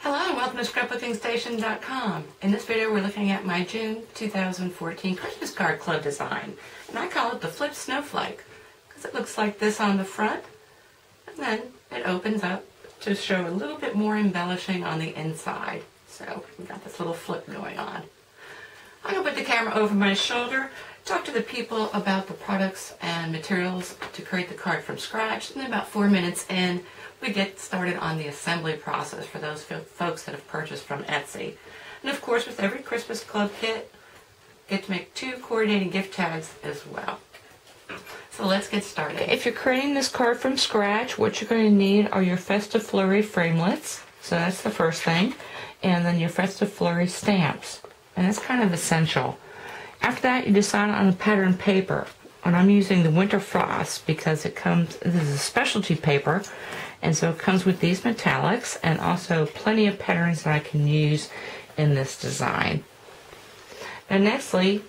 Hello and welcome to scrapbookingstation.com. In this video we're looking at my June 2014 Christmas card club design. And I call it the Flip Snowflake because it looks like this on the front and then it opens up to show a little bit more embellishing on the inside. So we got this little flip going on. I'm going to put the camera over my shoulder, talk to the people about the products and materials to create the card from scratch, and then about 4 minutes in we get started on the assembly process for those folks that have purchased from Etsy. And of course, with every Christmas club kit, get to make 2 coordinating gift tags as well. So let's get started. If you're creating this card from scratch, what you're going to need are your Festive Flurry framelits. So that's the first thing. And then your Festive Flurry stamps. And that's kind of essential. After that, you decide on a pattern paper. And I'm using the Winter Frost because this is a specialty paper. And so it comes with these metallics and also plenty of patterns that I can use in this design. And nextly,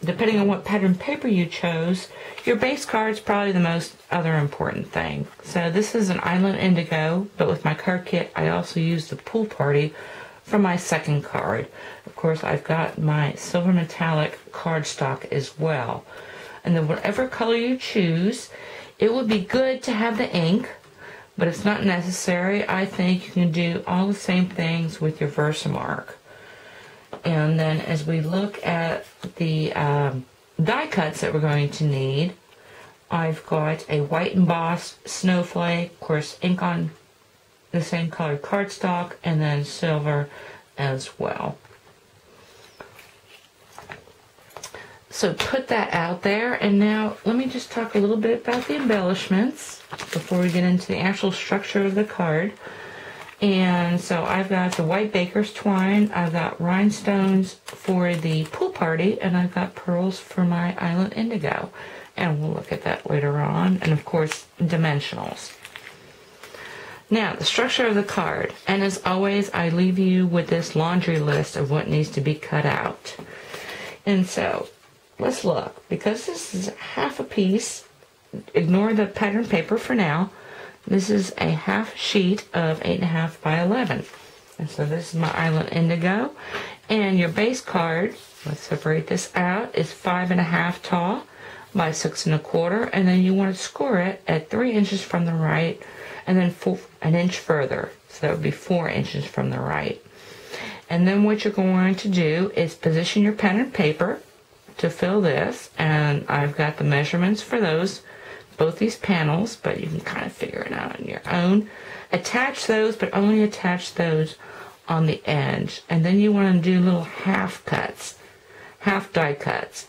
depending on what pattern paper you chose, your base card is probably the most other important thing. So this is an Island Indigo, but with my card kit I also use the Pool Party for my second card. Of course, I've got my silver metallic cardstock as well. And then whatever color you choose, it would be good to have the ink, but it's not necessary. I think you can do all the same things with your Versamark. And then as we look at the die cuts that we're going to need, I've got a white embossed Snowflake, of course ink on the same color cardstock, and then silver as well. So put that out there, and now let me just talk a little bit about the embellishments before we get into the actual structure of the card. And so I've got the white baker's twine, I've got rhinestones for the Pool Party, and I've got pearls for my Island Indigo. And we'll look at that later on, and of course dimensionals. Now, the structure of the card, and as always I leave you with this laundry list of what needs to be cut out. And so let's look. Because this is half a piece, ignore the pattern paper for now. This is a half sheet of 8.5 by 11. And so this is my Island Indigo. And your base card, let's separate this out, is 5.5 tall by 6 1/4. And then you want to score it at 3 inches from the right, and then an inch further. So that would be 4 inches from the right. And then what you're going to do is position your pattern paper to fill this, and I've got the measurements for those, both these panels, but you can kind of figure it out on your own. Attach those, but only attach those on the edge. And then you want to do little half cuts, half die cuts.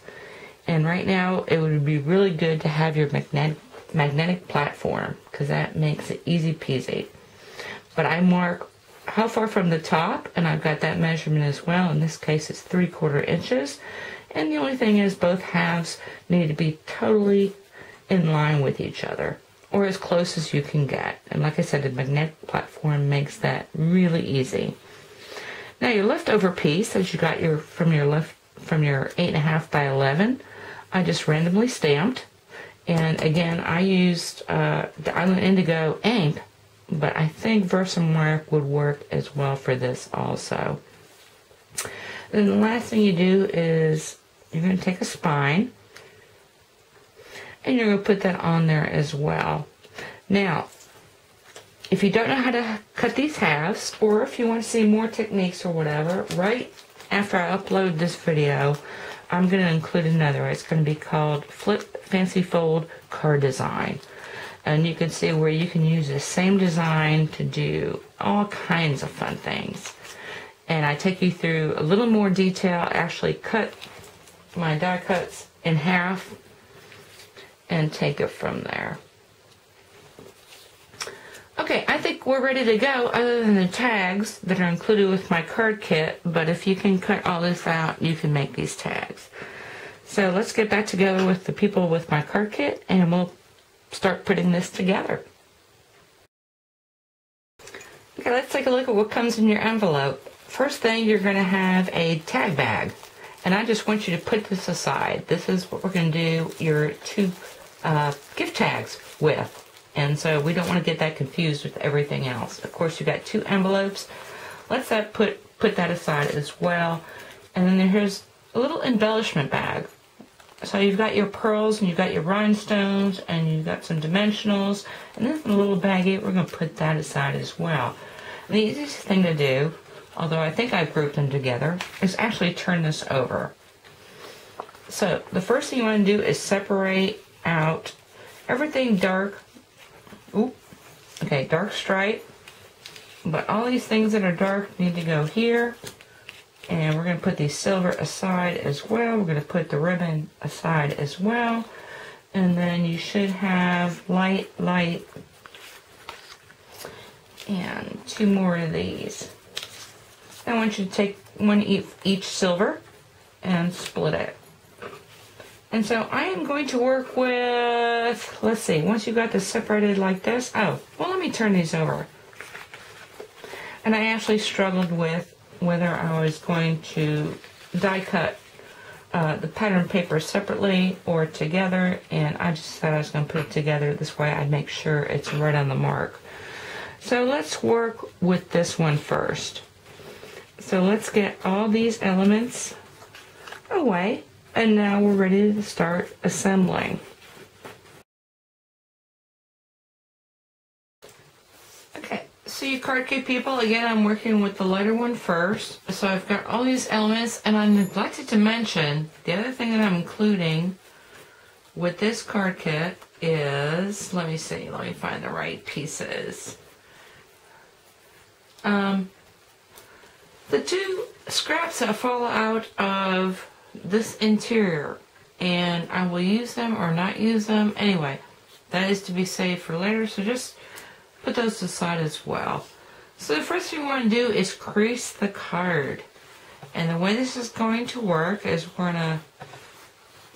And right now it would be really good to have your magnetic platform, because that makes it easy peasy. But I mark how far from the top, and I've got that measurement as well. In this case it's 3/4 inches. And the only thing is both halves need to be totally in line with each other, or as close as you can get. And like I said, the magnetic platform makes that really easy. Now your leftover piece that you got from your 8.5 by 11, I just randomly stamped. And again, I used the Island Indigo ink, but I think Versamark would work as well for this also. Then the last thing you do is you're going to take a spine, and you're going to put that on there as well. Now, if you don't know how to cut these halves, or if you want to see more techniques or whatever, right after I upload this video, I'm going to include another. It's going to be called Flip Fancy Fold Card Design. And you can see where you can use the same design to do all kinds of fun things. And I take you through a little more detail. I actually cut my die cuts in half and take it from there. Okay, I think we're ready to go, other than the tags that are included with my card kit, but if you can cut all this out, you can make these tags. So let's get back together with the people with my card kit, and we'll start putting this together. Okay, let's take a look at what comes in your envelope. First thing, you're going to have a tag bag, and I just want you to put this aside. This is what we're going to do your 2 gift tags with. And so we don't want to get that confused with everything else. Of course, you've got 2 envelopes. let's put that aside as well. And then here's a little embellishment bag. So you've got your pearls and you've got your rhinestones and you've got some dimensionals. And then in a little baggie, we're going to put that aside as well. And the easiest thing to do, although I think I've grouped them together, is actually turn this over. So the first thing you want to do is separate out everything dark. Dark stripe. But all these things that are dark need to go here. And we're going to put the silver aside as well. We're going to put the ribbon aside as well. And then you should have light, and 2 more of these. I want you to take one each silver and split it. And so I am going to work with, let's see, once you got this separated like this, let me turn these over. And I actually struggled with whether I was going to die cut the pattern paper separately or together, and I just thought I was going to put it together. This way I'd make sure it's right on the mark. So let's work with this one first. So let's get all these elements away, and now we're ready to start assembling. So you card kit people, again, I'm working with the lighter one first. So I've got all these elements, and I neglected to mention, the other thing that I'm including with this card kit is, let me find the right pieces. The 2 scraps that fall out of this interior, and I will use them or not use them. Anyway, that is to be saved for later, so just put those aside as well. So the first thing we want to do is crease the card. And the way this is going to work is we're going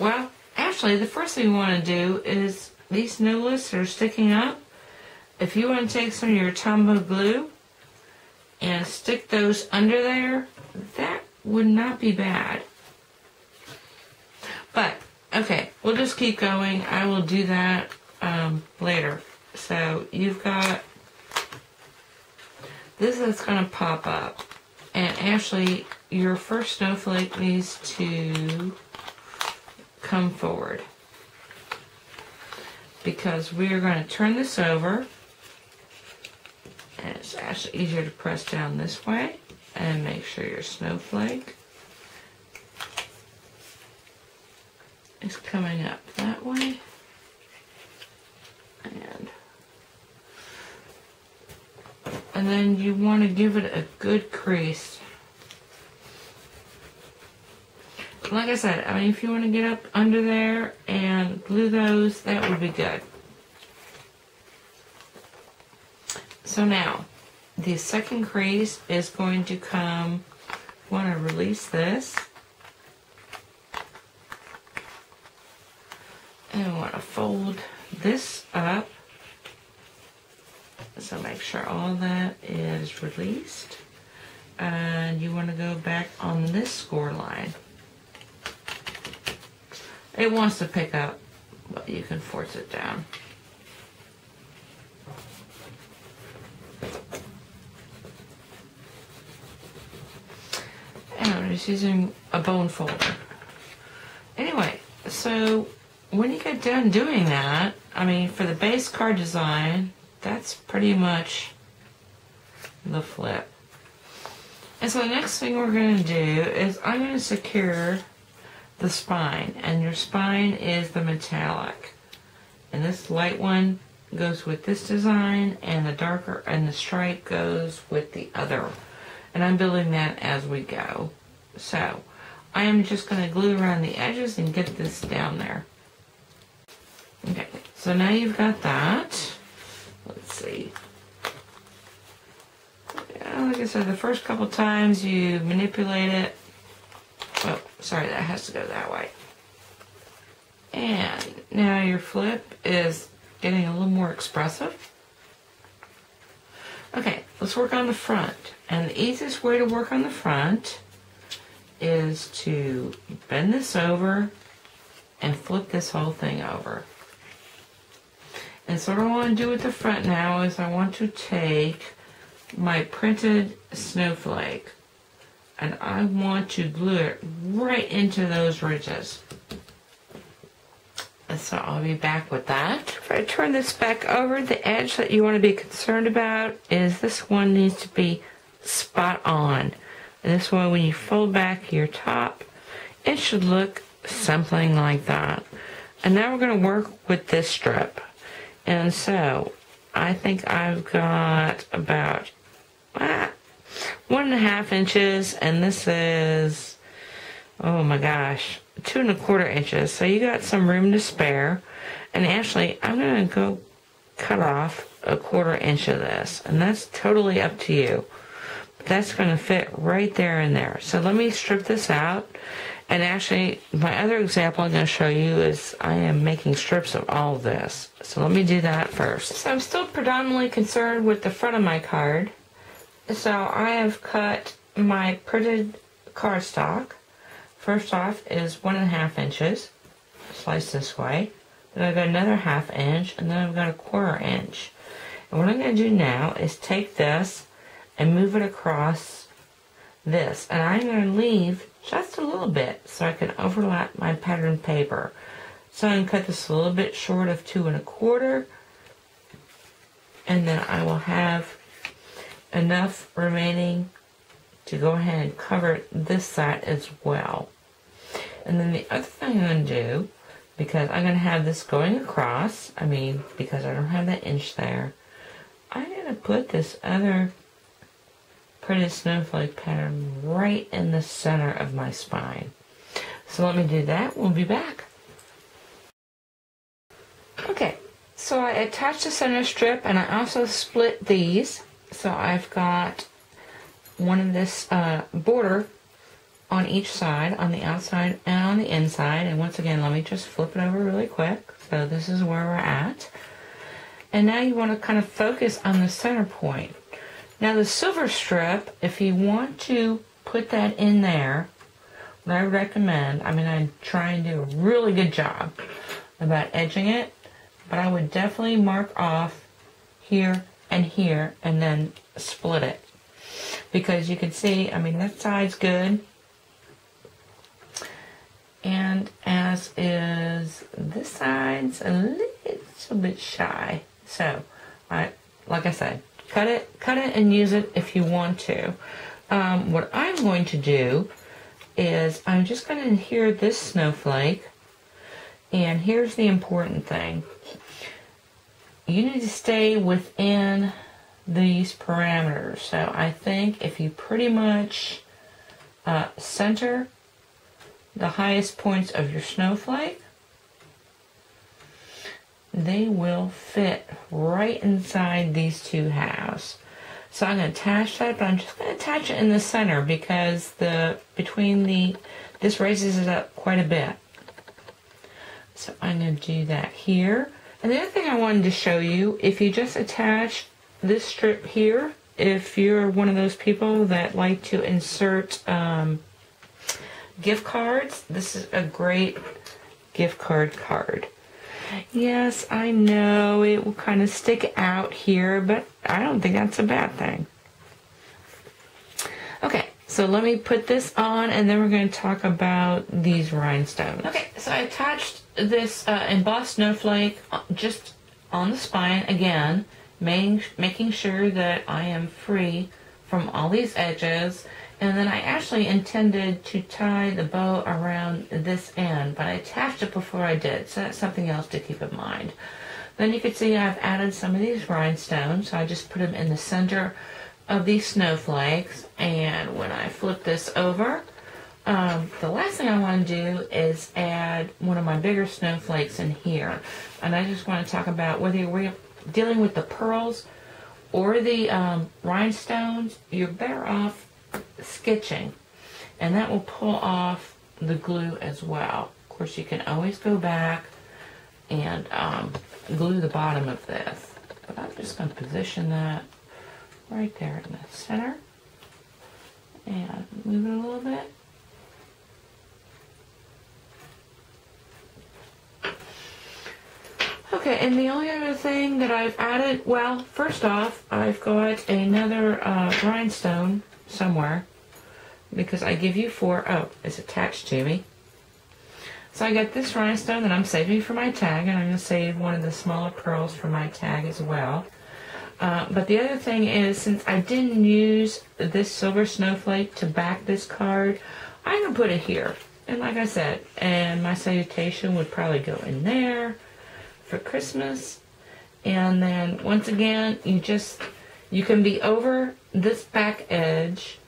to, actually the first thing we want to do is these newlets that are sticking up. If you want to take some of your Tombow glue and stick those under there, that would not be bad. But, okay, we'll just keep going. I will do that later. So you've got this that's going to pop up, and actually your first snowflake needs to come forward because we are going to turn this over, and it's actually easier to press down this way and make sure your snowflake is coming up that way. And then you want to give it a good crease. Like I said, if you want to get up under there and glue those, that would be good. So now, the second crease is going to come, you want to release this. And we want to fold this up. So make sure all that is released. And you want to go back on this score line. It wants to pick up, but you can force it down. And I'm just using a bone folder. Anyway, so when you get done doing that, for the base card design, that's pretty much the flip. And so the next thing we're going to do is I'm going to secure the spine. And your spine is the metallic. And this light one goes with this design, and the darker and the stripe goes with the other. And I'm building that as we go. So I am just going to glue around the edges and get this down there. Okay, so now you've got that. Let's see. Yeah, like I said, the first couple times you manipulate it. Oh, sorry, that has to go that way. And now your flip is getting a little more expressive. Okay, let's work on the front. And the easiest way to work on the front is to bend this over and flip this whole thing over. And so what I want to do with the front now is I want to take my printed snowflake, and I want to glue it right into those ridges. And so I'll be back with that. If I turn this back over, the edge that you want to be concerned about is this one needs to be spot on. And this one, when you fold back your top, it should look something like that. And now we're going to work with this strip. And so I think I've got about 1.5 inches, and this is, oh my gosh, 2.25 inches. So you got some room to spare. And actually, I'm going to go cut off 1/4 inch of this, and that's totally up to you. That's going to fit right there and there. So let me strip this out. And actually, my other example I'm going to show you is I am making strips of all of this. So let me do that first. So I'm still predominantly concerned with the front of my card. So I have cut my printed cardstock. First off is 1.5 inches, sliced this way. Then I've got another 1/2 inch, and then I've got 1/4 inch. And what I'm going to do now is take this and move it across this. And I'm going to leave just a little bit so I can overlap my pattern paper. So I can cut this a little bit short of 2.25, and then I will have enough remaining to go ahead and cover this side as well. And then the other thing I'm going to do, because I'm going to have this going across, because I don't have that inch there, I'm going to put this other printed snowflake pattern right in the center of my spine. So let me do that. We'll be back. Okay, so I attached the center strip, and I also split these. So I've got one of this border on each side, on the outside and on the inside. And once again, let me just flip it over really quick. So this is where we're at. And now you want to kind of focus on the center point. Now the silver strip, if you want to put that in there, what I recommend, I try and do a really good job about edging it, but I would definitely mark off here and then split it. Because you can see, that side's good, and as is this side's a little bit shy. So, like I said, cut it and use it if you want to. What I'm going to do is I'm just going to adhere this snowflake, and here's the important thing. You need to stay within these parameters. So I think if you pretty much center the highest points of your snowflake, they will fit right inside these two halves. So I'm going to attach that, but I'm just going to attach it in the center because this raises it up quite a bit. So I'm going to do that here. And the other thing I wanted to show you, if you just attach this strip here, if you're one of those people that like to insert gift cards, this is a great gift card. Yes, I know it will kind of stick out here, but I don't think that's a bad thing. Okay, so let me put this on, and then we're going to talk about these rhinestones. Okay, so I attached this embossed snowflake just on the spine again, making sure that I am free from all these edges. And then I actually intended to tie the bow around this end, but I attached it before I did, so that's something else to keep in mind. Then you can see I've added some of these rhinestones, so I just put them in the center of these snowflakes. And when I flip this over, the last thing I want to do is add one of my bigger snowflakes in here. And I just want to talk about whether you're dealing with the pearls or the rhinestones, you're better off sketching, and that will pull off the glue as well. Of course, you can always go back and glue the bottom of this, but I'm just going to position that right there in the center and move it a little bit. Okay, and the only other thing that I've added, well, first off, I've got another rhinestone somewhere because I give you 4. Oh, it's attached to me. So I got this rhinestone that I'm saving for my tag, and I'm going to save one of the smaller pearls for my tag as well. But the other thing is, since I didn't use this silver snowflake to back this card, I'm going to put it here. And like I said, and my salutation would probably go in there for Christmas. And then once again, you can be over this back edge.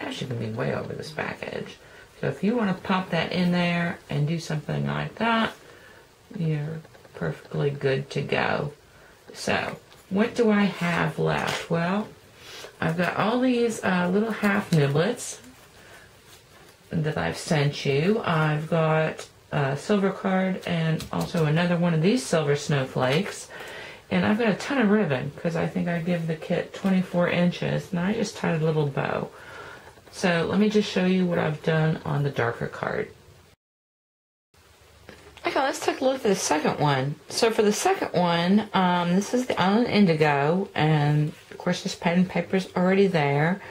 Actually, you can be way over this back edge. So if you want to pop that in there and do something like that, you're perfectly good to go. So what do I have left? Well, I've got all these little half niblets that I've sent you. I've got a silver card and also another one of these silver snowflakes. And I've got a ton of ribbon because I think I give the kit 24 inches, and I just tied a little bow. So let me just show you what I've done on the darker card. Okay, let's take a look at the second one. So for the second one, this is the Island Indigo, and of course this pen and paper is already there.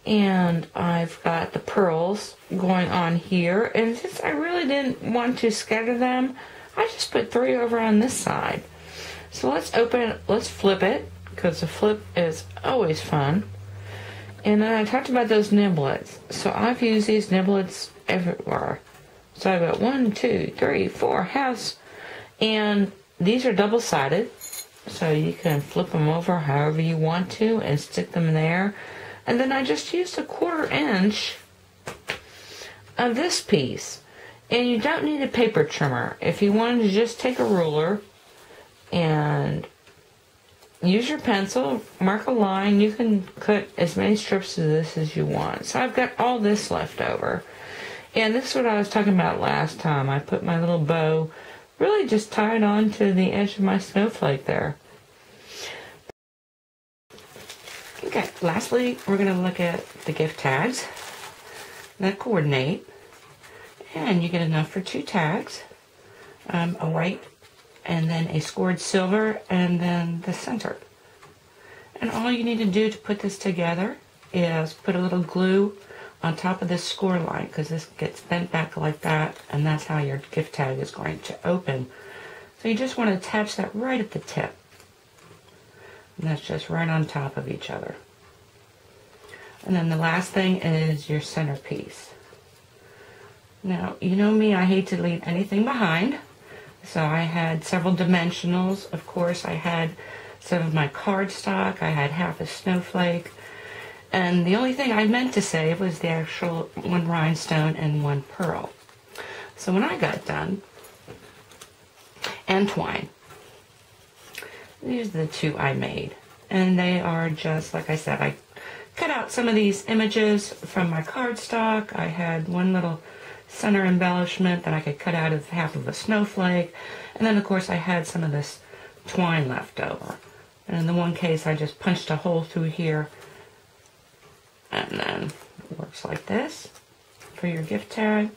And I've got the pearls going on here, and since I really didn't want to scatter them, I just put 3 over on this side. So let's flip it, because the flip is always fun. And then I talked about those niblets. So I've used these niblets everywhere. So I've got 1, 2, 3, 4 halves. And these are double-sided. So you can flip them over however you want to and stick them there. And then I just used a 1/4 inch of this piece. And you don't need a paper trimmer. If you wanted to just take a ruler and use your pencil, mark a line, you can cut as many strips of this as you want. So I've got all this left over. And this is what I was talking about last time. I put my little bow really just tied on to the edge of my snowflake there. Okay, lastly, we're going to look at the gift tags that coordinate. And you get enough for 2 tags, a white and then a scored silver, and then the center. And all you need to do to put this together is put a little glue on top of this score line, because this gets bent back like that, and that's how your gift tag is going to open. So you just want to attach that right at the tip. And that's just right on top of each other. And then the last thing is your centerpiece. Now, you know me, I hate to leave anything behind. So I had several dimensionals. Of course, I had some of my cardstock. I had half a snowflake. And the only thing I meant to save was the actual 1 rhinestone and 1 pearl. So when I got done, and twine, these are the 2 I made. And they are just, like I said, I cut out some of these images from my cardstock. I had one little center embellishment that I could cut out of half of a snowflake, and then of course I had some of this twine left over, and in the one case I just punched a hole through here, and then it works like this for your gift tag,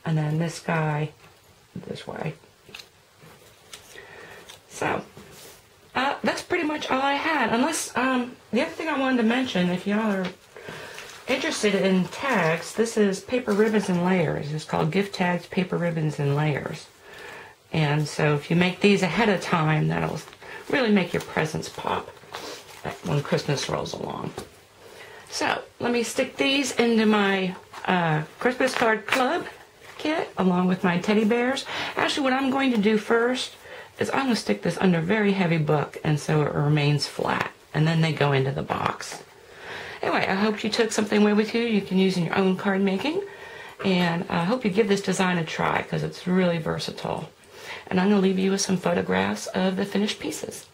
and then this guy this way. So that's pretty much all I had, unless the other thing I wanted to mention, if y'all are interested in tags, this is Paper Ribbons and Layers. It's called Gift Tags, Paper Ribbons and Layers. And so if you make these ahead of time, that'll really make your presents pop when Christmas rolls along. So let me stick these into my Christmas card club kit along with my teddy bears. Actually, what I'm going to do first is I'm going to stick this under a very heavy book, and so it remains flat, and then they go into the box. Anyway, I hope you took something away with you you can use in your own card making, and I hope you give this design a try because it's really versatile. And I'm going to leave you with some photographs of the finished pieces.